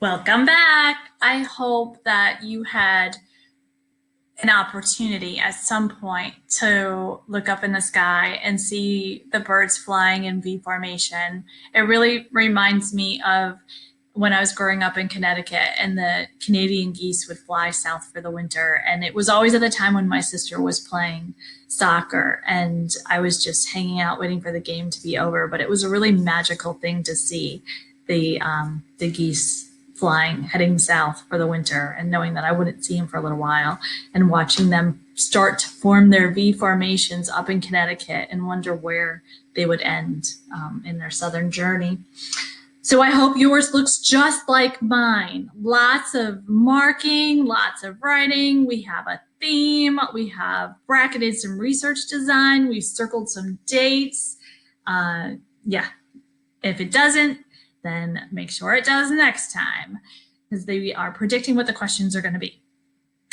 Welcome back. I hope that you had an opportunity at some point to look up in the sky and see the birds flying in V formation. It really reminds me of when I was growing up in Connecticut and the Canadian geese would fly south for the winter. And it was always at the time when my sister was playing soccer and I was just hanging out waiting for the game to be over. But it was a really magical thing to see the geese flying, heading south for the winter, and knowing that I wouldn't see them for a little while, and watching them start to form their V formations up in Connecticut and wonder where they would end in their southern journey. So I hope yours looks just like mine. Lots of marking, lots of writing. We have a theme. We have bracketed some research design. We've circled some dates. Yeah, if it doesn't, then make sure it does next time, because they are predicting what the questions are going to be.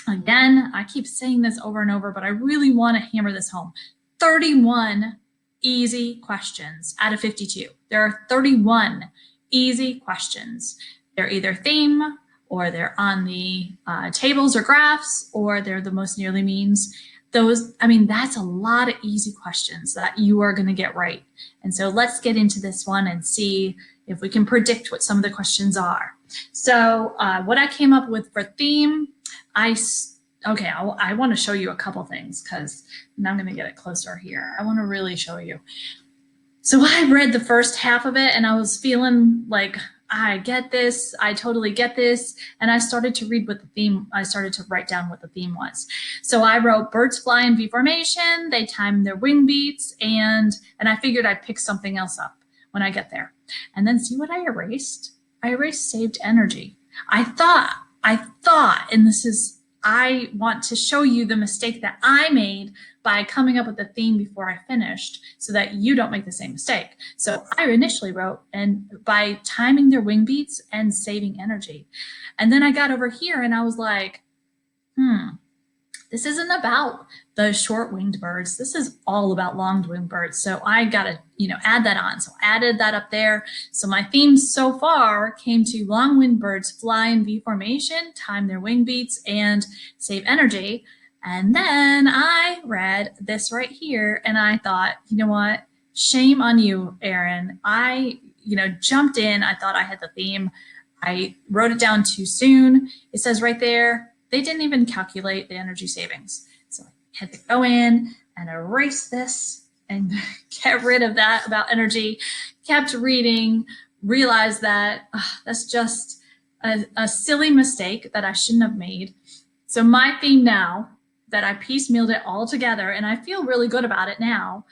Again, I keep saying this over and over, but I really want to hammer this home. 31 easy questions out of 52. There are 31 easy questions. They're either theme, or they're on the tables or graphs, or they're the most nearly means. That's a lot of easy questions that you are going to get right. And so let's get into this one and see if we can predict what some of the questions are. So what I came up with for theme, I want to show you a couple things, because now I'm going to get it closer here. I want to really show you. So I read the first half of it and I was feeling like, I get this, I totally get this. And I started to read what the theme, I started to write down what the theme was. So I wrote birds fly in V formation, they time their wing beats, and I figured I'd pick something else up when I get there. And then see what I erased? I erased saved energy. I thought, and I want to show you the mistake that I made by coming up with the theme before I finished, so that you don't make the same mistake. So I initially wrote, and by timing their wing beats and saving energy. And then I got over here and I was like, this isn't about the short-winged birds. This is all about long-winged birds. So I got to, add that on. So I added that up there. So my theme so far came to long-winged birds fly in V formation, time their wing beats, and save energy. And then I read this right here and I thought, you know what? Shame on you, Erin. I, jumped in. I thought I had the theme. I wrote it down too soon. It says right there, they didn't even calculate the energy savings. So I had to go in and erase this and get rid of that about energy. Kept reading, realized that that's just a silly mistake that I shouldn't have made. So my theme now, that I piecemealed it all together, and I feel really good about it now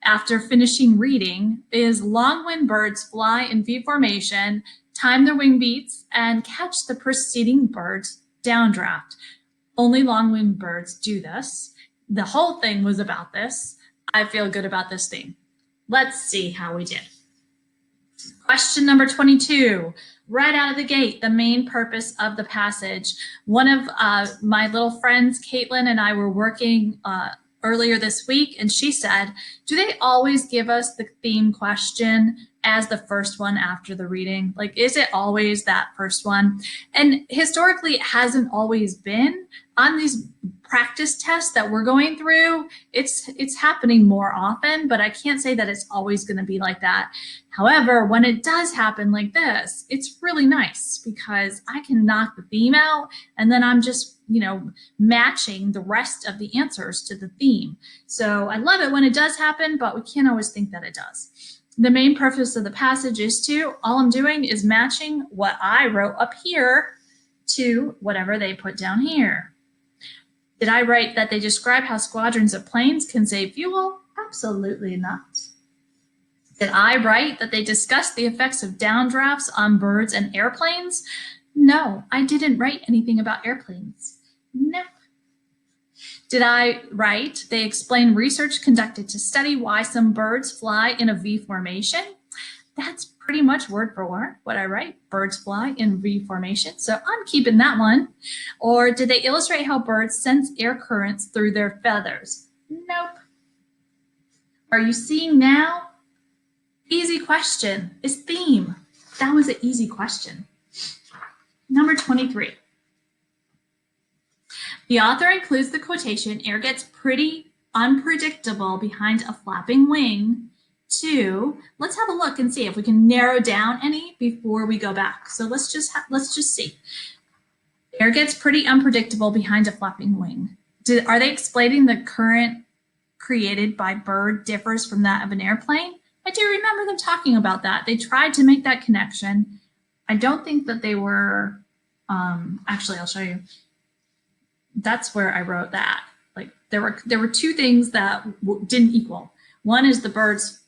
after finishing reading, is long-winged birds fly in V formation, time their wing beats, and catch the preceding bird's downdraft. Only long-winged birds do this. The whole thing was about this. I feel good about this theme. Let's see how we did. Question number 22. Right out of the gate, the main purpose of the passage. One of my little friends, Caitlin, and I were working earlier this week, and she said, do they always give us the theme question as the first one after the reading? Like, is it always that first one? And historically, it hasn't always been. On these practice tests that we're going through, it's happening more often, but I can't say that it's always going to be like that. However, when it does happen like this, it's really nice because I can knock the theme out and then I'm just, matching the rest of the answers to the theme. So I love it when it does happen, but we can't always think that it does. The main purpose of the passage is all I'm doing is matching what I wrote up here to whatever they put down here. Did I write that they describe how squadrons of planes can save fuel? Absolutely not. Did I write that they discuss the effects of downdrafts on birds and airplanes? No, I didn't write anything about airplanes. No. Did I write they explain research conducted to study why some birds fly in a V formation? That's pretty much word for word what I write. Birds fly in V formation. So I'm keeping that one. Or did they illustrate how birds sense air currents through their feathers? Nope. Are you seeing now? Easy question is theme. That was an easy question. Number 23. The author includes the quotation, air gets pretty unpredictable behind a flapping wing, to, let's have a look and see if we can narrow down any before we go back. So let's just see. Air gets pretty unpredictable behind a flapping wing. Are they explaining the current created by bird differs from that of an airplane? I do remember them talking about that. They tried to make that connection. I don't think that they were, actually, I'll show you. That's where I wrote that. Like there were two things that didn't equal. One is the bird's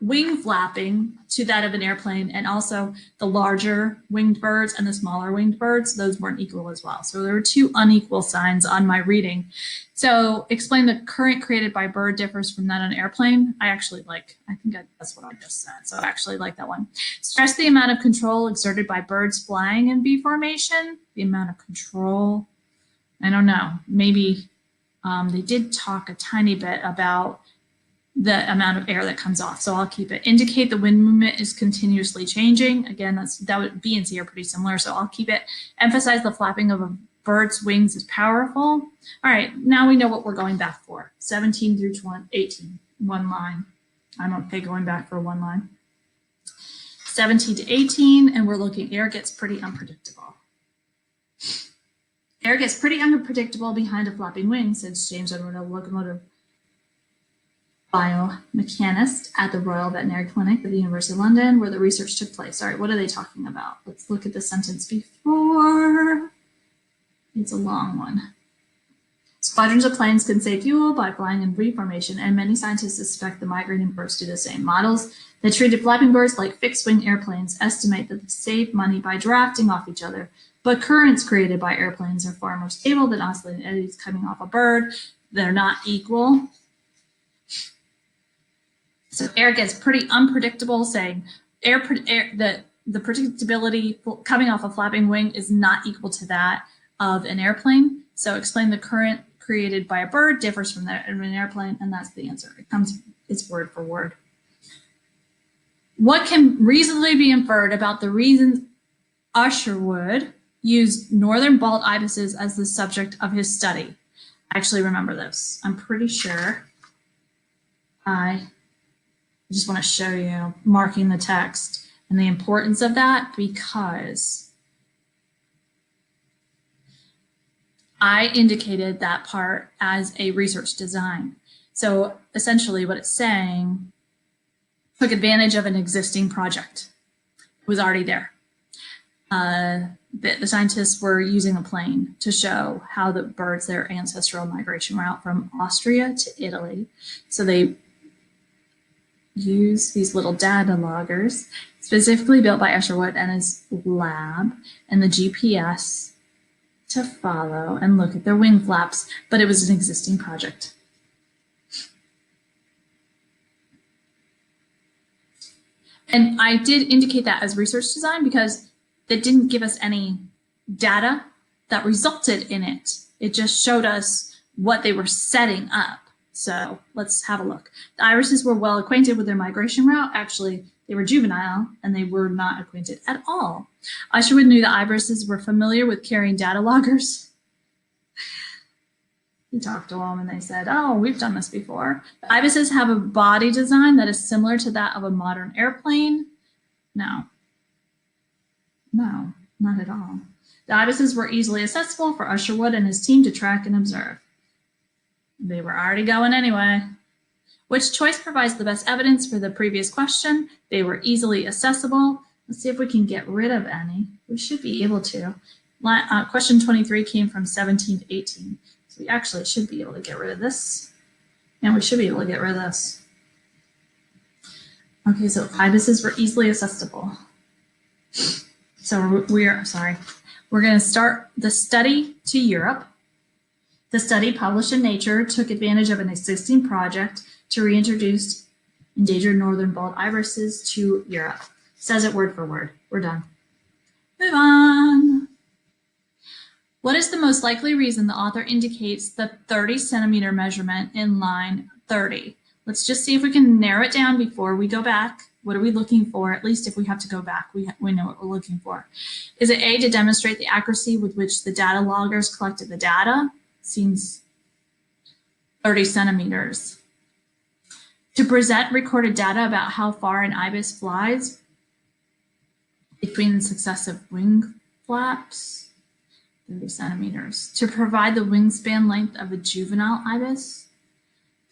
wing flapping to that of an airplane, and also the larger winged birds and the smaller winged birds, those weren't equal as well. So there were two unequal signs on my reading. So explain the current created by bird differs from that on an airplane. I think that's what I just said. So I actually like that one. Stress the amount of control exerted by birds flying in V formation. The amount of control, I don't know, maybe they did talk a tiny bit about the amount of air that comes off. So I'll keep it. Indicate the wind movement is continuously changing. Again, B and C are pretty similar, so I'll keep it. Emphasize the flapping of a bird's wings is powerful. All right, now we know what we're going back for. 17 through 18, one line. I'm okay going back for one line. 17 to 18, and we're looking, air gets pretty unpredictable. Air gets pretty unpredictable behind a flapping wing, says James Edward, a locomotive biomechanist at the Royal Veterinary Clinic at the University of London, where the research took place. All right, what are they talking about? Let's look at the sentence before. It's a long one. Squadrons of planes can save fuel by flying in V formation, and many scientists suspect the migrating birds do the same. Models that treated flapping birds like fixed-wing airplanes estimate that they save money by drafting off each other, but currents created by airplanes are far more stable than oscillating eddies coming off a bird. They're not equal. So air gets pretty unpredictable, saying the predictability coming off a flapping wing is not equal to that of an airplane. So explain the current created by a bird differs from that of an airplane, and that's the answer. It's word for word. What can reasonably be inferred about the reasons Usherwood used northern bald ibises as the subject of his study? I actually remember this. I'm pretty sure I just want to show you marking the text and the importance of that, because I indicated that part as a research design. So essentially what it's saying, took advantage of an existing project. It was already there. The scientists were using a plane to show how the birds, their ancestral migration route from Austria to Italy. So they use these little data loggers, specifically built by Usherwood and his lab, and the GPS to follow and look at their wing flaps, but it was an existing project. And I did indicate that as research design because it didn't give us any data that resulted in it. It just showed us what they were setting up. So let's have a look. The irises were well acquainted with their migration route. Actually, they were juvenile and they were not acquainted at all. Usherwood knew the irises were familiar with carrying data loggers. He talked to them and they said, oh, we've done this before. The ibises have a body design that is similar to that of a modern airplane. No, not at all. The ibises were easily accessible for Usherwood and his team to track and observe. They were already going anyway. Which choice provides the best evidence for the previous question? They were easily accessible. Let's see if we can get rid of any. We should be able to. Question 23 came from 17 to 18. So we actually should be able to get rid of this. And we should be able to get rid of this. Okay, so ibises were easily accessible. So we're going to start the study to Europe. The study, published in Nature, took advantage of an existing project to reintroduce endangered northern bald irises to Europe. Says it word for word. We're done. Move on. What is the most likely reason the author indicates the 30 centimeter measurement in line 30? Let's just see if we can narrow it down before we go back. What are we looking for? At least if we have to go back, we know what we're looking for. Is it A, to demonstrate the accuracy with which the data loggers collected the data? Seems 30 centimeters. To present recorded data about how far an ibis flies between successive wing flaps, 30 centimeters. To provide the wingspan length of a juvenile ibis.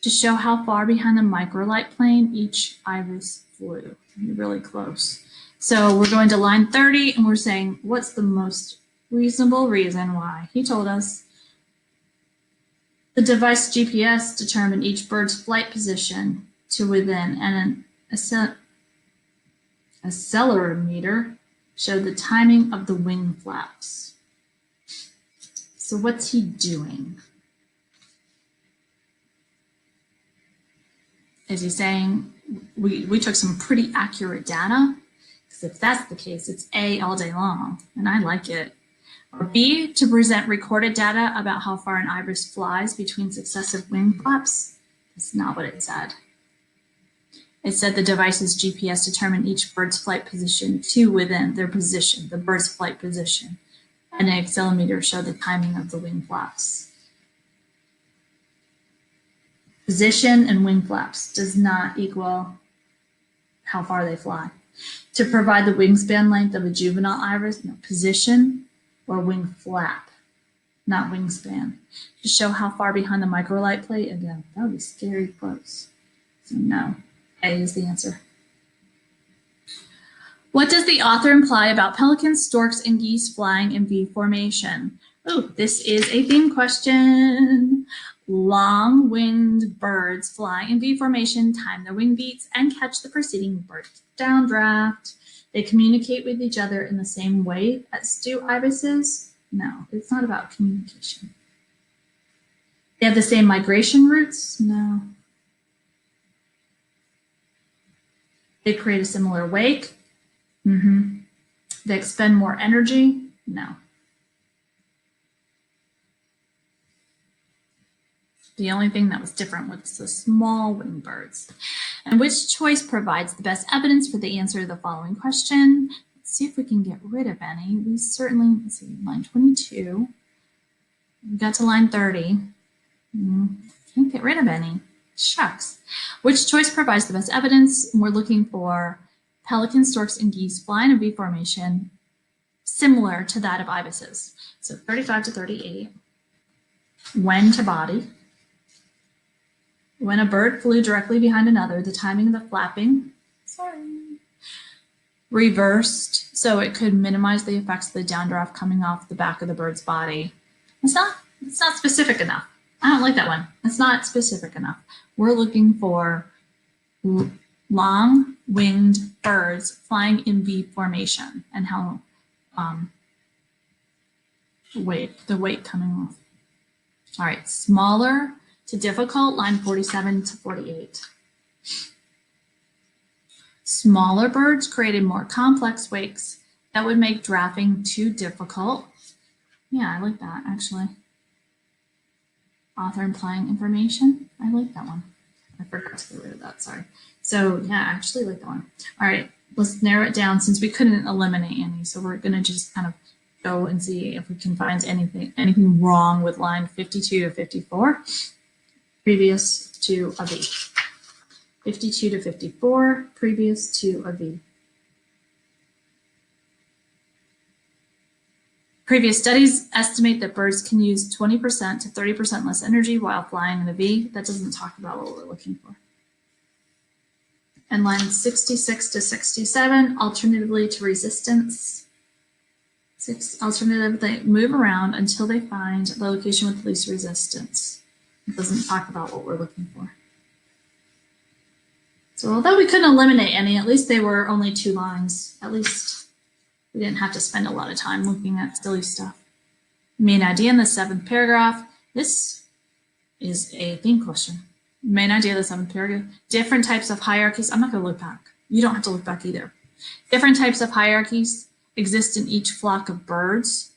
To show how far behind the microlight plane each ibis flew. Really close. So we're going to line 30 and we're saying, what's the most reasonable reason why? He told us the device GPS determined each bird's flight position to within, and an accelerometer showed the timing of the wing flaps. So what's he doing? Is he saying we took some pretty accurate data? Because if that's the case, it's A, all day long, and I like it. Or B, to present recorded data about how far an ibis flies between successive wing flaps? That's not what it said. It said the device's GPS determined each bird's flight position to within their position, the bird's flight position, and an accelerometer showed the timing of the wing flaps. Position and wing flaps does not equal how far they fly. To provide the wingspan length of a juvenile ibis, no, position or wing flap, not wingspan. To show how far behind the microlight plate, again, that would be scary close. So no, A is the answer. What does the author imply about pelicans, storks, and geese flying in V formation? Oh, this is a theme question. Long-winged birds fly in V formation, time their wing beats, and catch the preceding bird's downdraft. They communicate with each other in the same way as do ibises. No, it's not about communication. They have the same migration routes. No. They create a similar wake. They expend more energy. No. The only thing that was different was the small winged birds. And which choice provides the best evidence for the answer to the following question? Let's see if we can get rid of any. We certainly, let's see, line 22. We got to line 30. Can't get rid of any. Shucks. Which choice provides the best evidence? We're looking for pelicans, storks, and geese flying in V formation similar to that of ibises. So 35 to 38. When to body. When a bird flew directly behind another, the timing of the flapping, reversed so it could minimize the effects of the downdraft coming off the back of the bird's body. It's not specific enough. I don't like that one. It's not specific enough. We're looking for long-winged birds flying in V formation and how the weight coming off. All right, smaller to difficult, line 47 to 48. Smaller birds created more complex wakes that would make drafting too difficult. Yeah, I like that, actually. Author implying information. I like that one. I forgot to get rid of that, sorry. So yeah, I actually like that one. All right, let's narrow it down since we couldn't eliminate any. So we're gonna just kind of go and see if we can find anything wrong with line 52 to 54. Previous to a V. 52 to 54, previous to a V. Previous studies estimate that birds can use 20% to 30% less energy while flying in a V. That doesn't talk about what we're looking for. And line 66 to 67, alternatively to resistance. Alternative, they move around until they find the location with the least resistance. It doesn't talk about what we're looking for. So although we couldn't eliminate any, at least they were only 2 lines. At least we didn't have to spend a lot of time looking at silly stuff. Main idea in the 7th paragraph. This is a theme question. Main idea of the 7th paragraph. Different types of hierarchies. I'm not going to look back. You don't have to look back either. Different types of hierarchies exist in each flock of birds.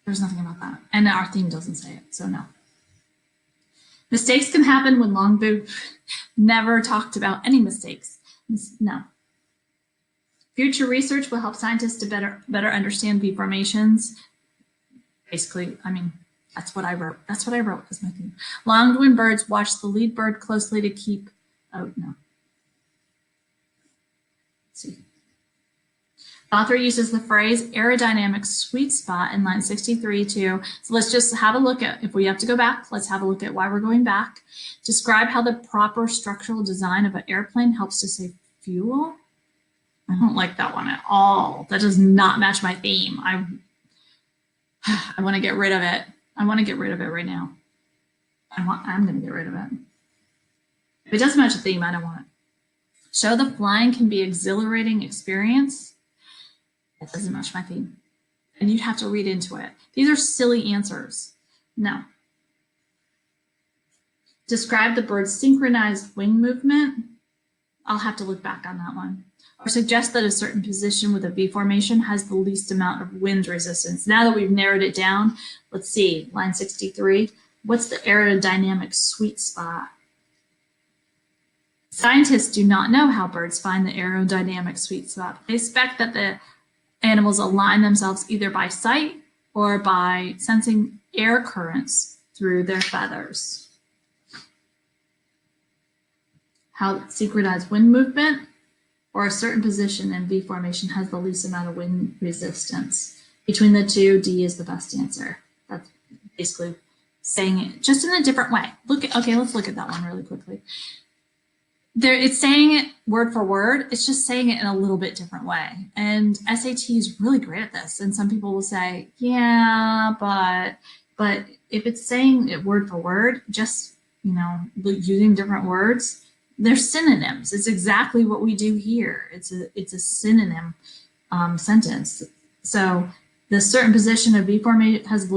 There's nothing about that. And our theme doesn't say it, so no. Mistakes can happen when Longbow never talked about any mistakes. No. Future research will help scientists to better understand V formations. Basically, I mean, that's what I wrote. That's what I wrote as my theme. Long-winged birds watch the lead bird closely to keep, oh no. Let's see. The author uses the phrase aerodynamic sweet spot in line 63 too. So let's just have a look at, if we have to go back, let's have a look at why we're going back. Describe how the proper structural design of an airplane helps to save fuel. I don't like that one at all. That does not match my theme. I want to get rid of it. I want to get rid of it right now. I'm going to get rid of it. If it doesn't match the theme, I don't want it. Show that flying can be an exhilarating experience. That doesn't match my theme. And you'd have to read into it. These are silly answers. No. Describe the bird's synchronized wing movement. I'll have to look back on that one. Or suggest that a certain position with a V formation has the least amount of wind resistance. Now that we've narrowed it down, let's see, line 63. What's the aerodynamic sweet spot? Scientists do not know how birds find the aerodynamic sweet spot. They expect that the animals align themselves either by sight or by sensing air currents through their feathers. How synchronized wind movement or a certain position in V formation has the least amount of wind resistance. Between the two, D is the best answer. That's basically saying it just in a different way. Okay, let's look at that one really quickly. It's saying it word for word. It's just saying it in a little bit different way. And SAT is really great at this. And some people will say, yeah, but if it's saying it word for word, just, using different words, they're synonyms. It's exactly what we do here. It's a synonym sentence. So the certain position of V formation has the